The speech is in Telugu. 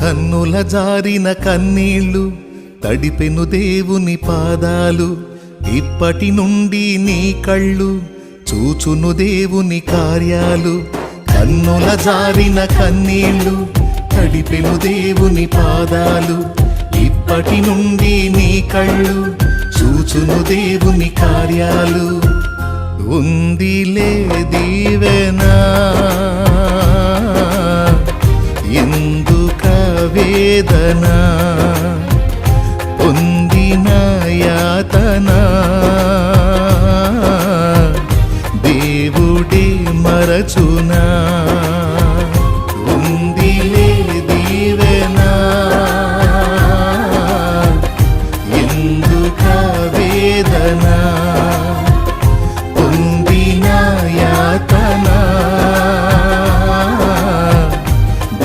కన్నుల జారిన కన్నీళ్ళు తడిపెను దేవుని పాదాలు, ఇప్పటి నుండి నీ కళ్ళు చూచును దేవుని కార్యాలు. కన్నుల జారిన కన్నీళ్ళు తడిపెను దేవుని పాదాలు, ఇప్పటి నుండి నీ కళ్ళు చూచును దేవుని కార్యాలు. ఉందిలే దీవెనా ఎందుక వేదనా,